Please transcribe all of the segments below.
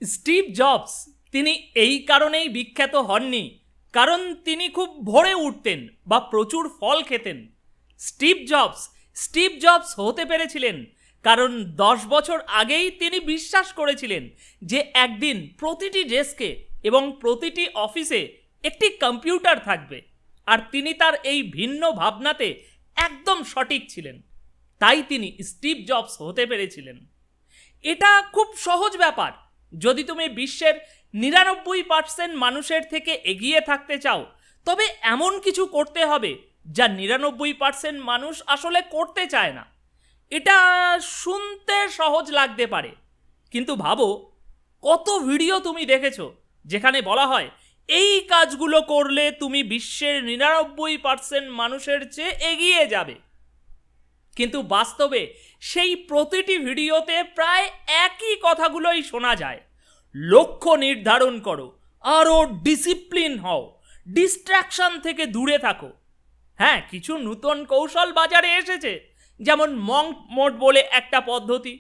Steve jobs তিনি এই কারণেই বিখ্যাত হননি কারণ তিনি খুব ভোরে উঠতেন বা প্রচুর ফল খেতেন। স্টিভ জবস হতে পেরেছিলেন কারণ 10 বছর আগেই তিনি বিশ্বাস করেছিলেন যে একদিন প্রতিটি ডেস্কে এবং প্রতিটি অফিসে একটি কম্পিউটার থাকবে, আর তিনি তার এই ভিন্ন ভাবনাতে একদম সঠিক ছিলেন। তাই তিনি স্টিভ জবস হতে পেরেছিলেন। এটা খুব সহজ ব্যাপার। যদি তুমি বিশ্বের 99% মানুষের থেকে এগিয়ে থাকতে চাও, তবে এমন কিছু করতে হবে যা 99% মানুষ আসলে করতে চায় না। এটা শুনতে সহজ লাগতে পারে, কিন্তু ভাবো কত ভিডিও তুমি দেখেছো যেখানে বলা হয় এই কাজগুলো করলে তুমি বিশ্বের 99% মানুষের চেয়ে এগিয়ে যাবে, কিন্তু বাস্তবে সেই প্রতিটি ভিডিওতে প্রায় একই কথাগুলোই শোনা যায়। লক্ষ্য নির্ধারণ করো, আরও ডিসিপ্লিন হও, ডিস্ট্র্যাকশন থেকে দূরে থাকো। হ্যাঁ, কিছু নতুন কৌশল বাজারে এসেছে, যেমন মঙ্ক মোড বলে একটা পদ্ধতি।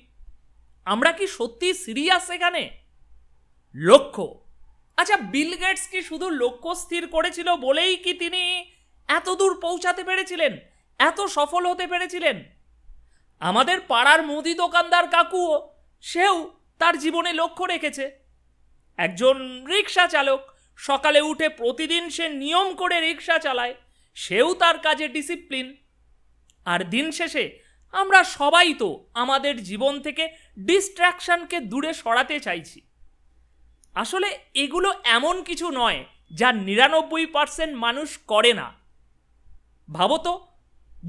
আমরা কি সত্যি সিরিয়াস এখানে? লক্ষ্য, আচ্ছা, বিল গেটস কি শুধু লক্ষ্য স্থির করেছিল বলেই কি তিনি এত দূর পৌঁছাতে পেরেছিলেন, এত সফল হতে পেরেছিলেন? আমাদের পাড়ার মুদি দোকানদার কাকুও, সেও তার জীবনে লক্ষ্য রেখেছে। একজন রিক্সা চালক, সকালে উঠে প্রতিদিন সে নিয়ম করে রিক্সা চালায়, সেও তার কাজে ডিসিপ্লিন। আর দিন শেষে আমরা সবাই তো আমাদের জীবন থেকে ডিস্ট্র্যাকশনকে দূরে সরাতে চাইছি। আসলে এগুলো এমন কিছু নয় যা 99% মানুষ করে না। ভাবো তো,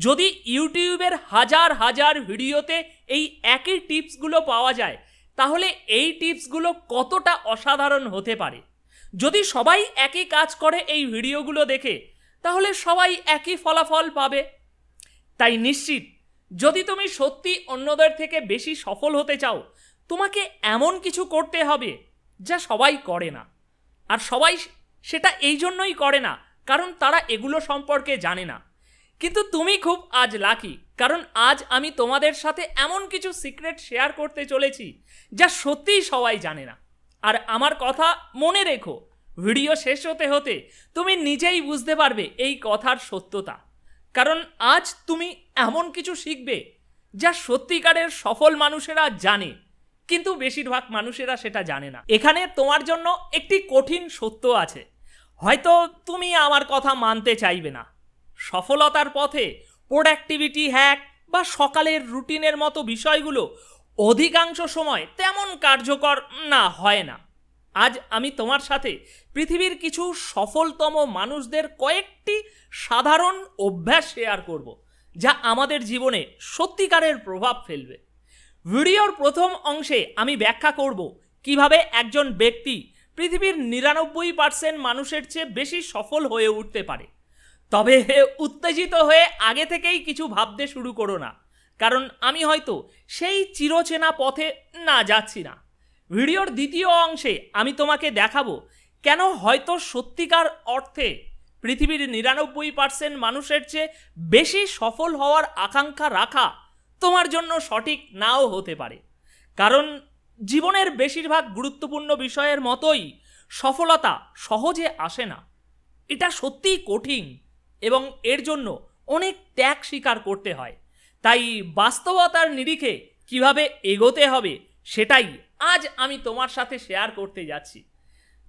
যদি ইউটিউবের হাজার হাজার ভিডিওতে এই একই টিপসগুলো পাওয়া যায়, তাহলে এই টিপসগুলো কতটা অসাধারণ হতে পারে। যদি সবাই একই কাজ করে এই ভিডিওগুলো দেখে, তাহলে সবাই একই ফলাফল পাবে। তাই নিশ্চিত, যদি তুমি সত্যি অন্যদের থেকে বেশি সফল হতে চাও, তোমাকে এমন কিছু করতে হবে যা সবাই করে না। আর সবাই সেটা এই জন্যই করে না কারণ তারা এগুলো সম্পর্কে জানে না। কিন্তু তুমি খুব আজ লাকি, কারণ আজ আমি তোমাদের সাথে এমন কিছু সিক্রেট শেয়ার করতে চলেছি যা সত্যিই সবাই জানে না। আর আমার কথা মনে রেখো, ভিডিও শেষ হতে হতে তুমি নিজেই বুঝতে পারবে এই কথার সত্যতা। কারণ আজ তুমি এমন কিছু শিখবে যা সত্যিকারের সফল মানুষেরা জানে, কিন্তু বেশিরভাগ মানুষেরা সেটা জানে না। এখানে তোমার জন্য একটি কঠিন সত্য আছে, হয়তো তুমি আমার কথা মানতে চাইবে না। সফলতার পথে প্রোডাক্টিভিটি হ্যাক বা সকালের রুটিনের মতো বিষয়গুলো অধিকাংশ সময় তেমন কার্যকর হয় না। আজ আমি তোমার সাথে পৃথিবীর কিছু সফলতম মানুষদের কয়েকটি সাধারণ অভ্যাস শেয়ার করব, যা আমাদের জীবনে সত্যিকারের প্রভাব ফেলবে। ভিডিওর প্রথম অংশে আমি ব্যাখ্যা করব কিভাবে একজন ব্যক্তি পৃথিবীর 99% মানুষের চেয়ে বেশি সফল হয়ে উঠতে পারে। তবে উত্তেজিত হয়ে আগে থেকেই কিছু ভাবতে শুরু করো না, কারণ আমি হয়তো সেই চিরচেনা পথে যাচ্ছি না। ভিডিওর দ্বিতীয় অংশে আমি তোমাকে দেখাবো কেন হয়তো সত্যিকার অর্থে পৃথিবীর 99% মানুষের চেয়ে বেশি সফল হওয়ার আকাঙ্ক্ষা রাখা তোমার জন্য সঠিক নাও হতে পারে। কারণ জীবনের বেশিরভাগ গুরুত্বপূর্ণ বিষয়ের মতোই সফলতা সহজে আসে না। এটা সত্যিই কঠিন এবং এর জন্য অনেক ত্যাগ স্বীকার করতে হয়। তাই বাস্তবতার নিরিখে কিভাবে এগোতে হবে সেটাই আজ আমি তোমার সাথে শেয়ার করতে যাচ্ছি।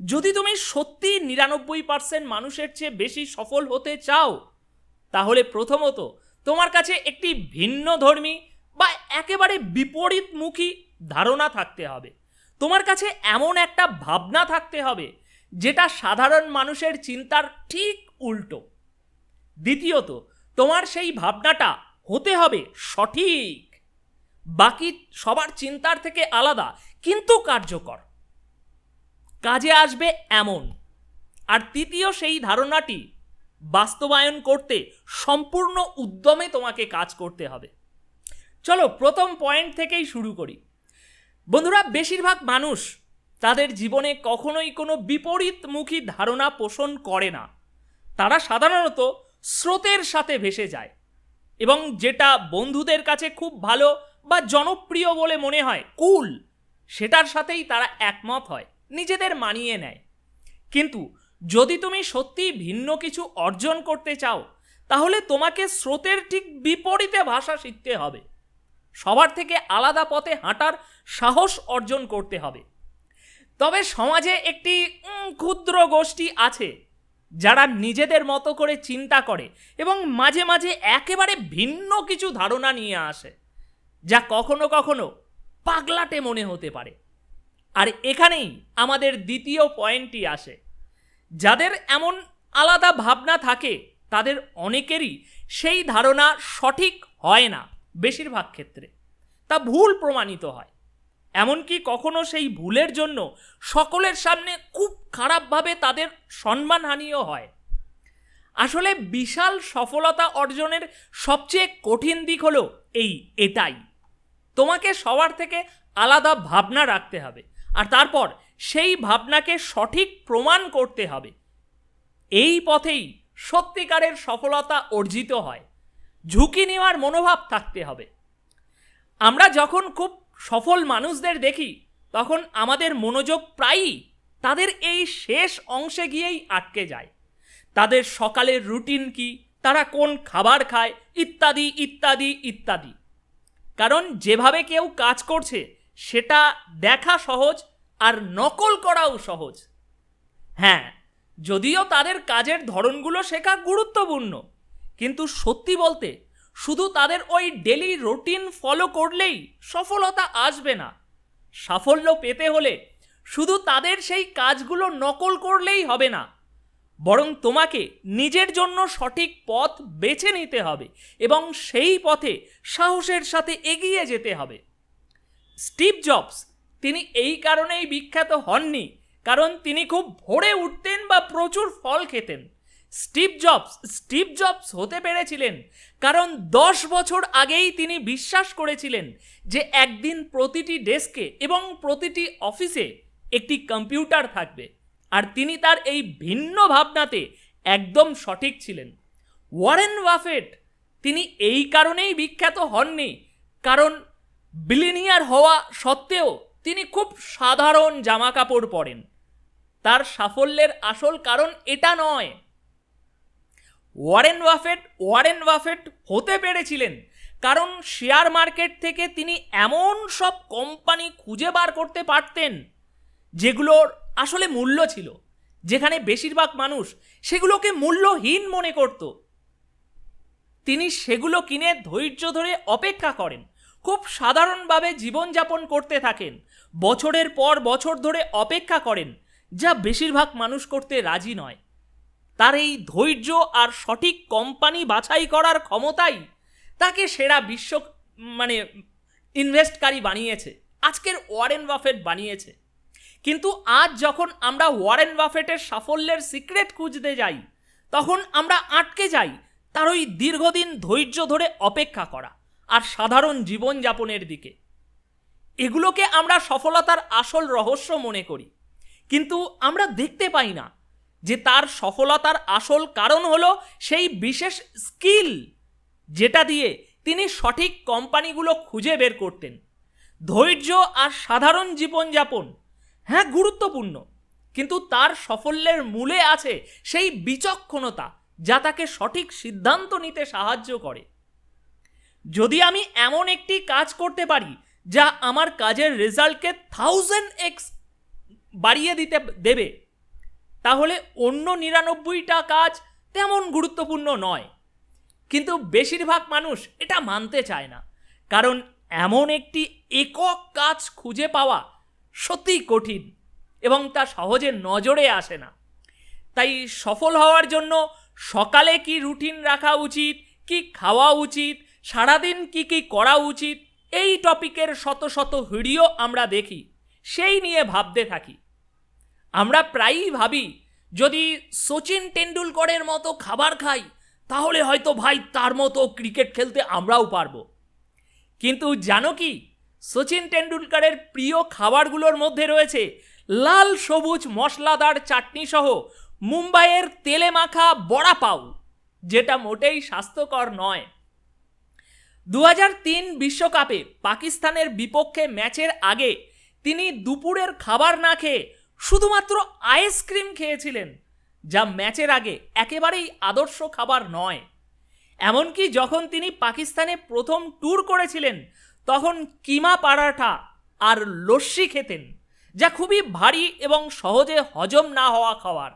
যদি তুমি সত্যি 99% মানুষের চেয়ে বেশি সফল হতে চাও, তাহলে প্রথমত তোমার কাছে একটি ভিন্ন ধর্মী বা একেবারে বিপরীতমুখী ধারণা থাকতে হবে। তোমার কাছে এমন একটা ভাবনা থাকতে হবে যেটা সাধারণ মানুষের চিন্তার ঠিক উল্টো। দ্বিতীয়ত, তোমার সেই ভাবনাটা হতে হবে সঠিক, বাকি সবার চিন্তার থেকে আলাদা কিন্তু কার্যকর, কাজে আসবে এমন। আর তৃতীয়, সেই ধারণাটি বাস্তবায়ন করতে সম্পূর্ণ উদ্যমে তোমাকে কাজ করতে হবে। চলো প্রথম পয়েন্ট থেকেই শুরু করি। বন্ধুরা, বেশিরভাগ মানুষ তাদের জীবনে কখনোই কোনো বিপরীতমুখী ধারণা পোষণ করে না। তারা সাধারণত স্রোতের সাথে ভেসে যায় এবং যেটা বন্ধুদের কাছে খুব ভালো বা জনপ্রিয় বলে মনে হয়, কুল, সেটার সাথেই তারা একমত হয়, নিজেদের মানিয়ে নেয়। কিন্তু যদি তুমি সত্যি ভিন্ন কিছু অর্জন করতে চাও, তাহলে তোমাকে স্রোতের ঠিক বিপরীতে ভাষা শিখতে হবে। সবার থেকে আলাদা পথে হাঁটার সাহস অর্জন করতে হবে। তবে সমাজে একটি ক্ষুদ্র গোষ্ঠী আছে যারা নিজেদের মতো করে চিন্তা করে এবং মাঝে মাঝে একেবারে ভিন্ন কিছু ধারণা নিয়ে আসে, যা কখনো কখনো পাগলাটে মনে হতে পারে। আর এখানেই আমাদের দ্বিতীয় পয়েন্টটি আসে। যাদের এমন আলাদা ভাবনা থাকে তাদের অনেকেরই সেই ধারণা সঠিক হয় না, বেশিরভাগ ক্ষেত্রে তা ভুল প্রমাণিত হয়। এমনকি কখনো সেই ভুলের জন্য সকলের সামনে খুব খারাপভাবে তাদের সম্মানহানিও হয়। আসলে বিশাল সফলতা অর্জনের সবচেয়ে কঠিন দিক হলো এটাই। তোমাকে সবার থেকে আলাদা ভাবনা রাখতে হবে, আর তারপর সেই ভাবনাকে সঠিক প্রমাণ করতে হবে। এই পথেই সত্যিকারের সফলতা অর্জিত হয়। ঝুঁকি নেওয়ার মনোভাব থাকতে হবে। আমরা যখন খুব সফল মানুষদের দেখি, তখন আমাদের মনোযোগ প্রায়ই তাদের এই শেষ অংশে গিয়েই আটকে যায়। তাদের সকালের রুটিন কি, তারা কোন খাবার খায়, ইত্যাদি ইত্যাদি ইত্যাদি। কারণ যেভাবে কেউ কাজ করছে সেটা দেখা সহজ, আর নকল করাও সহজ। হ্যাঁ, যদিও তাদের কাজের ধরনগুলো শেখা গুরুত্বপূর্ণ, কিন্তু সত্যি বলতে শুধু তাদের ওই ডেলি রুটিন ফলো করলেই সফলতা আসবে না। সাফল্য পেতে হলে শুধু তাদের সেই কাজগুলো নকল করলেই হবে না, বরং তোমাকে নিজের জন্য সঠিক পথ বেছে নিতে হবে এবং সেই পথে সাহসের সাথে এগিয়ে যেতে হবে। স্টিভ জবস তিনি এই কারণেই বিখ্যাত হননি কারণ তিনি খুব ভোরে উঠতেন বা প্রচুর ফল খেতেন। স্টিভ জবস হতে পেরেছিলেন কারণ 10 বছর আগেই তিনি বিশ্বাস করেছিলেন যে একদিন প্রতিটি ডেস্কে এবং প্রতিটি অফিসে একটি কম্পিউটার থাকবে, আর তিনি তার এই ভিন্ন ভাবনাতে একদম সঠিক ছিলেন। ওয়ারেন বাফেট তিনি এই কারণেই বিখ্যাত হননি কারণ বিলিয়নিয়ার হওয়া সত্ত্বেও তিনি খুব সাধারণ জামা কাপড় পরেন। তার সাফল্যের আসল কারণ এটা নয়। ওয়ারেন বাফেট হতে পেরেছিলেন কারণ শেয়ার মার্কেট থেকে তিনি এমন সব কোম্পানি খুঁজে বার করতে পারতেন যেগুলোর আসলে মূল্য ছিল, যেখানে বেশিরভাগ মানুষ সেগুলোকে মূল্যহীন মনে করত। তিনি সেগুলো কিনে ধৈর্য ধরে অপেক্ষা করেন, খুব সাধারণভাবে জীবনযাপন করতে থাকেন, বছরের পর বছর ধরে অপেক্ষা করেন, যা বেশিরভাগ মানুষ করতে রাজি নয়। তার এই ধৈর্য আর সঠিক কোম্পানি বাছাই করার ক্ষমতাই তাকে সেরা ইনভেস্টকারী বানিয়েছে, আজকের ওয়ারেন বাফেট বানিয়েছে। কিন্তু আজ যখন আমরা ওয়ারেন বাফেটের সাফল্যের সিক্রেট খুঁজতে যাই, তখন আমরা আটকে যাই তার ওই দীর্ঘদিন ধৈর্য ধরে অপেক্ষা করা আর সাধারণ জীবনযাপনের দিকে। এগুলোকে আমরা সফলতার আসল রহস্য মনে করি, কিন্তু আমরা দেখতে পাই না যে তার সফলতার আসল কারণ হলো সেই বিশেষ স্কিল যেটা দিয়ে তিনি সঠিক কোম্পানিগুলো খুঁজে বের করতেন। ধৈর্য আর সাধারণ জীবনযাপন হ্যাঁ গুরুত্বপূর্ণ, কিন্তু তার সাফল্যের মূলে আছে সেই বিচক্ষণতা যা তাকে সঠিক সিদ্ধান্ত নিতে সাহায্য করে। যদি আমি এমন একটি কাজ করতে পারি যা আমার কাজের রেজাল্টকে 1000x বাড়িয়ে দেবে, তাহলে অন্য 99টা কাজ তেমন গুরুত্বপূর্ণ নয়। কিন্তু বেশিরভাগ মানুষ এটা মানতে চায় না, কারণ এমন একটি একক কাজ খুঁজে পাওয়া সত্যিই কঠিন এবং তা সহজে নজরে আসে না। তাই সফল হওয়ার জন্য সকালে কি রুটিন রাখা উচিত, কি খাওয়া উচিত, সারাদিন কি কি করা উচিত, এই টপিকের শত শত ভিডিও আমরা দেখি, সেই নিয়ে ভাবতে থাকি। আমরা প্রায়ই ভাবি যদি সচিন টেন্ডুলকরের মতো খাবার খাই তাহলে হয়তো ভাই তার মতো ক্রিকেট খেলতে আমরাও পারবো। কিন্তু জানো কি, সচিন টেন্ডুলকরের প্রিয় খাবারগুলোর মধ্যে রয়েছে লাল সবুজ মশলাদার চাটনি সহ মুম্বাইয়ের তেলে মাখা বড়া পাউ, যেটা মোটেই স্বাস্থ্যকর নয়। 2003 বিশ্বকাপে পাকিস্তানের বিপক্ষে ম্যাচের আগে তিনি দুপুরের খাবার না খেয়ে শুধুমাত্র আইসক্রিম খেয়েছিলেন, যা ম্যাচের আগে একেবারেই আদর্শ খাবার নয়। এমনকি যখন তিনি পাকিস্তানে প্রথম ট্যুর করেছিলেন তখন কিমা পারাঠা আর লস্যি খেতেন, যা খুবই ভারী এবং সহজে হজম না হওয়া খাবার।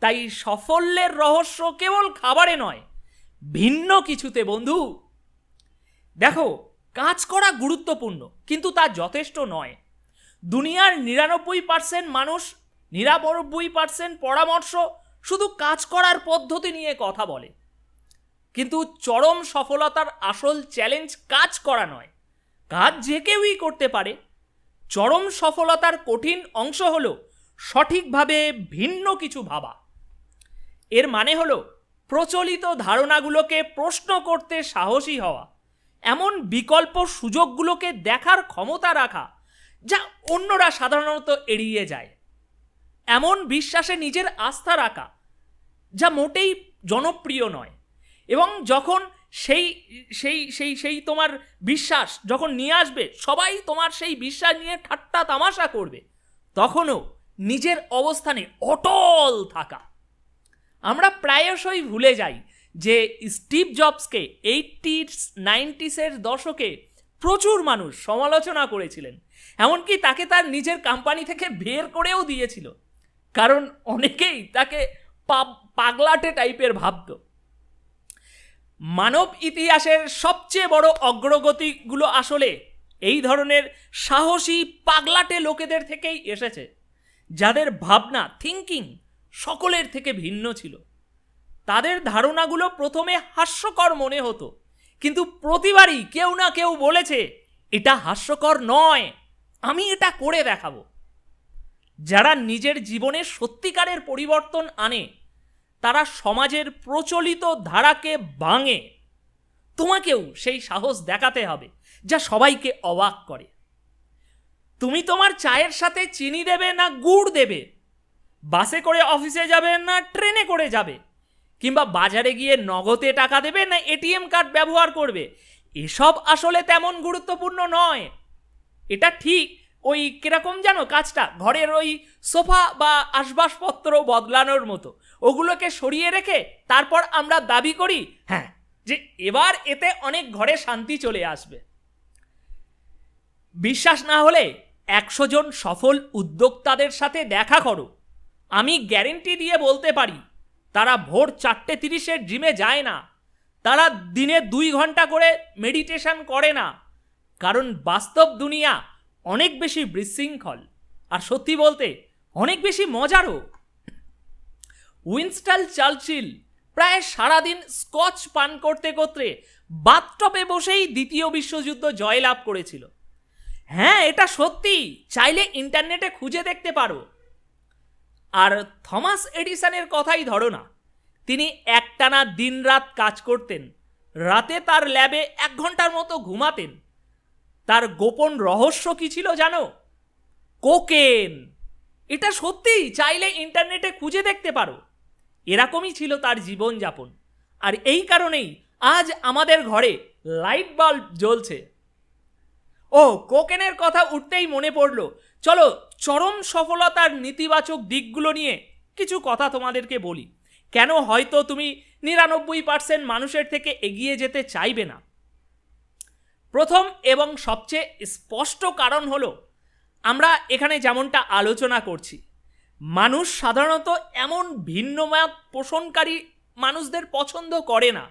তাই সাফল্যের রহস্য কেবল খাবারে নয়, ভিন্ন কিছুতে বন্ধু। দেখো, কাজ করা গুরুত্বপূর্ণ, কিন্তু তা যথেষ্ট নয়। দুনিয়ার 99% মানুষ, 99% পরামর্শ শুধু কাজ করার পদ্ধতি নিয়ে কথা বলে, কিন্তু চরম সফলতার আসল চ্যালেঞ্জ কাজ করা নয়। কাজ যে কেউই করতে পারে। চরম সফলতার কঠিন অংশ হলো সঠিকভাবে ভিন্ন কিছু ভাবা। এর মানে হলো প্রচলিত ধারণাগুলোকে প্রশ্ন করতে সাহসী হওয়া, এমন বিকল্প সুযোগগুলোকে দেখার ক্ষমতা রাখা যা অন্যরা সাধারণত এড়িয়ে যায়, এমন বিশ্বাসে নিজের আস্থা রাখা যা মোটেই জনপ্রিয় নয়। এবং যখন সেই সেই সেই সেই তোমার বিশ্বাস যখন নিয়ে আসবে, সবাই তোমার সেই বিশ্বাস নিয়ে ঠাট্টা তামাশা করবে, তখনও নিজের অবস্থানে অটল থাকা। আমরা প্রায়শই ভুলে যাই যে স্টিভ জবসকে 80s-90s দশকে প্রচুর মানুষ সমালোচনা করেছিলেন, এমনকি তাকে তার নিজের কোম্পানি থেকে বের করেও দিয়েছিল, কারণ অনেকেই তাকে পাগলাটে টাইপের ভাবত। মানব ইতিহাসের সবচেয়ে বড় অগ্রগতিগুলো আসলে এই ধরনের সাহসী পাগলাটে লোকেদের থেকেই এসেছে, যাদের ভাবনা, থিঙ্কিং সকলের থেকে ভিন্ন ছিল। তাদের ধারণাগুলো প্রথমে হাস্যকর মনে হতো, কিন্তু প্রতিবারই কেউ না কেউ বলেছে, এটা হাস্যকর নয়, আমি এটা করে দেখাবো। যারা নিজের জীবনে সত্যিকারের পরিবর্তন আনে, তারা সমাজের প্রচলিত ধারাকে ভাঙে। তোমাকেও সেই সাহস দেখাতে হবে যা সবাইকে অবাক করে। তুমি তোমার চায়ের সাথে চিনি দেবে না গুড় দেবে? বাসে করে অফিসে যাবে না ট্রেনে করে যাবে? কিংবা বাজারে গিয়ে নগদে টাকা দেবে না এটিএম কার্ড ব্যবহার করবে? এসব আসলে তেমন গুরুত্বপূর্ণ নয়। এটা ঠিক ওই কিরকম জানো কাজটা, ঘরের ওই সোফা বা আসবাবপত্র বদলানোর মতো। ওগুলোকে সরিয়ে রেখে তারপর আমরা দাবি করি, হ্যাঁ, যে এবার এতে অনেক ঘরে শান্তি চলে আসবে। বিশ্বাস না হলে 100 জন সফল উদ্যোক্তাদের সাথে দেখা করো। আমি গ্যারেন্টি দিয়ে বলতে পারি, তারা ভোর 4:30 জিমে যায় না, তারা দিনে 2 ঘন্টা করে মেডিটেশন করে না, কারণ বাস্তব দুনিয়া অনেক বেশি বিশৃঙ্খল আর সত্যি বলতে অনেক বেশি মজারও। উইনস্টন চার্চিল প্রায় সারাদিন স্কচ পান করতে করতে বাথটবে বসেই দ্বিতীয় বিশ্বযুদ্ধ জয়লাভ করেছিল। হ্যাঁ, এটা সত্যি, চাইলে ইন্টারনেটে খুঁজে দেখতে পারো। আর থমাস এডিসনের কথাই ধরো না, তিনি একটানা দিনরাত কাজ করতেন, রাতে তার ল্যাবে 1 ঘন্টার মতো ঘুমাতেন। তার গোপন রহস্য কি ছিল জানো? কোকেন। এটা সত্যি, চাইলে ইন্টারনেটে খুঁজে দেখতে পারো। এরকমই ছিল তার জীবনযাপন, আর এই কারণেই আজ আমাদের ঘরে লাইট বাল্ব জ্বলছে। ও, কোকেনের কথা উঠতেই মনে পড়লো, চলো চরম সফলতার নেতিবাচক দিকগুলো নিয়ে কিছু কথা তোমাদেরকে বলি। কেন হয়তো তুমি 99% মানুষের থেকে এগিয়ে যেতে চাইবে না। প্রথম এবং সবচেয়ে স্পষ্ট কারণ হলো, আমরা এখানে যেমনটা আলোচনা করছি, মানুষ সাধারণত এমন ভিন্ন মত পোষণকারী মানুষদের পছন্দ করে না।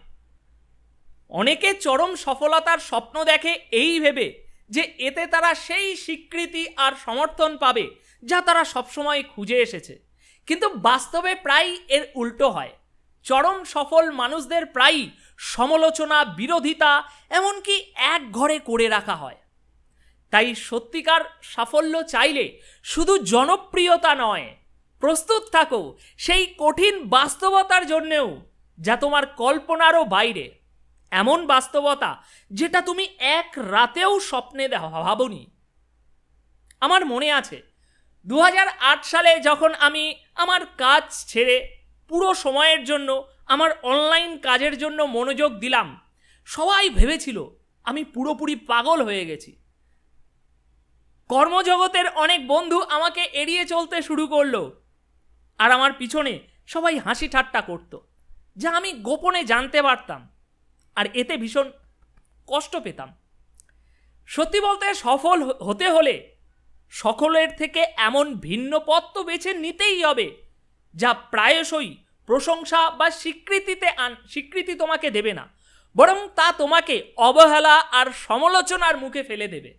অনেকে চরম সফলতার স্বপ্ন দেখে এই ভেবে যে এতে তারা সেই স্বীকৃতি আর সমর্থন পাবে যা তারা সবসময় খুঁজে এসেছে, কিন্তু বাস্তবে প্রায় এর উল্টো হয়। চরম সফল মানুষদের প্রায়ই সমালোচনা, বিরোধিতা, এমনকি এক ঘরে করে রাখা হয়। তাই সত্যিকার সাফল্য চাইলে শুধু জনপ্রিয়তা নয়, প্রস্তুত থাকো সেই কঠিন বাস্তবতার জন্যেও যা তোমার কল্পনারও বাইরে, এমন বাস্তবতা যেটা তুমি এক রাতেও স্বপ্নে ভাবোনি। আমার মনে আছে 2008 সালে যখন আমি আমার কাজ ছেড়ে পুরো সময়ের জন্য আমার অনলাইন কাজের জন্য মনোযোগ দিলাম, সবাই ভেবেছিল আমি পুরোপুরি পাগল হয়ে গেছি। কর্মজগতের অনেক বন্ধু আমাকে এড়িয়ে চলতে শুরু করলো, আর আমার পিছনে সবাই হাসি ঠাট্টা করত, যা আমি গোপনে জানতে পারতাম, আর এতে ভীষণ কষ্ট পেতাম। সত্যি বলতে সফল হতে হলে সকলের থেকে এমন ভিন্ন পথ তো বেছে নিতেই হবে যা প্রায়শই প্রশংসা বা স্বীকৃতি তোমাকে দেবে না, বরং তা তোমাকে অবহেলা আর সমালোচনার মুখে ফেলে দেবে।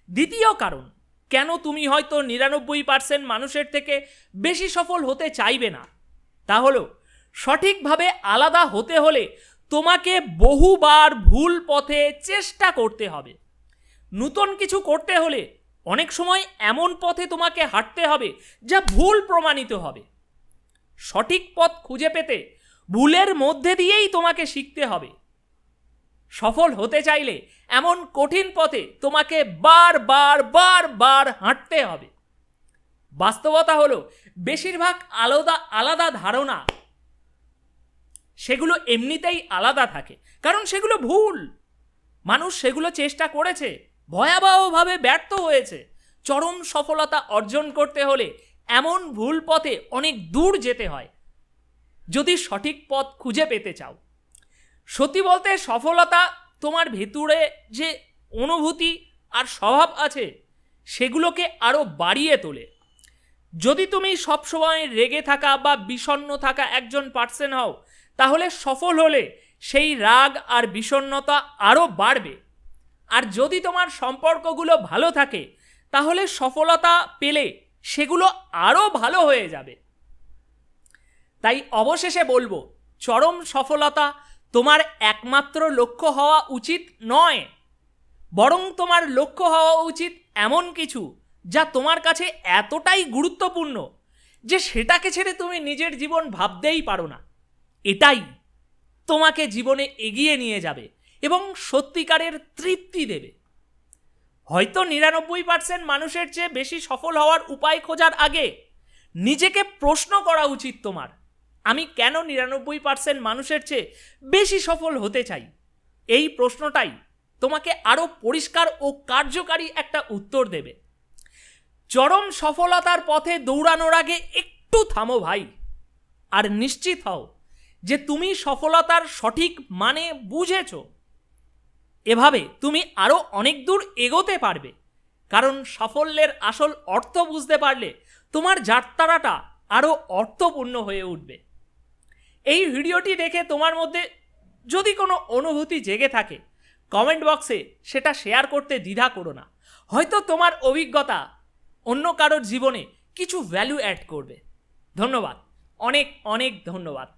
দ্বিতীয় কারণ কেন তুমি হয়তো 99% মানুষের থেকে বেশি সফল হতে চাইবে না, তা হলো সঠিকভাবে আলাদা হতে হলে তোমাকে বহুবার ভুল পথে চেষ্টা করতে হবে। নতুন কিছু করতে হলে অনেক সময় এমন পথে তোমাকে হাঁটতে হবে যা ভুল প্রমাণিত হবে। সঠিক পথ খুঁজে পেতে ভুলের মধ্যে দিয়েই তোমাকে শিখতে হবে। সফল হতে চাইলে এমন কঠিন পথে তোমাকে বার হাঁটতে হবে। বাস্তবতা হলো বেশিরভাগ আলাদা ধারণা সেগুলো এমনিতেই আলাদা থাকে, কারণ সেগুলো ভুল। মানুষ সেগুলো চেষ্টা করেছে, ভয়াবহভাবে ব্যর্থ হয়েছে। চরম সফলতা অর্জন করতে হলে এমন ভুল পথে অনেক দূর যেতে হয় যদি সঠিক পথ খুঁজে পেতে চাও। সত্যি বলতে সফলতা তোমার ভেতরে যে অনুভূতি আর স্বভাব আছে সেগুলোকে আরও বাড়িয়ে তোলে। যদি তুমি সবসময় রেগে থাকা বা বিষণ্ণ থাকা একজন পার্সন হও, তাহলে সফল হলে সেই রাগ আর বিষণ্ণতা আরও বাড়বে। আর যদি তোমার সম্পর্কগুলো ভালো থাকে, তাহলে সফলতা পেলে সেগুলো আরও ভালো হয়ে যাবে। তাই অবশেষে বলবো, চরম সফলতা তোমার একমাত্র লক্ষ্য হওয়া উচিত নয়, বরং তোমার লক্ষ্য হওয়া উচিত এমন কিছু যা তোমার কাছে এতটাই গুরুত্বপূর্ণ যে সেটাকে ছেড়ে তুমি নিজের জীবন ভাবতেই পারো না। এটাই তোমাকে জীবনে এগিয়ে নিয়ে যাবে এবং সত্যিকারের তৃপ্তি দেবে। হয়তো 99% মানুষের চেয়ে বেশি সফল হওয়ার উপায় খোঁজার আগে নিজেকে প্রশ্ন করা উচিত তোমার, আমি কেন 99% মানুষের চেয়ে বেশি সফল হতে চাই? এই প্রশ্নটাই তোমাকে আরও পরিষ্কার ও কার্যকারী একটা উত্তর দেবে। চরম সফলতার পথে দৌড়ানোর আগে একটু থামো ভাই, আর নিশ্চিত হও যে তুমি সফলতার সঠিক মানে বুঝেছো। এভাবে তুমি আরও অনেক দূর এগোতে পারবে, কারণ সাফল্যের আসল অর্থ বুঝতে পারলে তোমার যাত্রাটা আরও অর্থপূর্ণ হয়ে উঠবে। এই ভিডিওটি দেখে তোমার মধ্যে যদি কোনো অনুভূতি জেগে থাকে, কমেন্ট বক্সে সেটা শেয়ার করতে দ্বিধা করো না। হয়তো তোমার অভিজ্ঞতা অন্য কারোর জীবনে কিছু ভ্যালু অ্যাড করবে। ধন্যবাদ, অনেক অনেক ধন্যবাদ।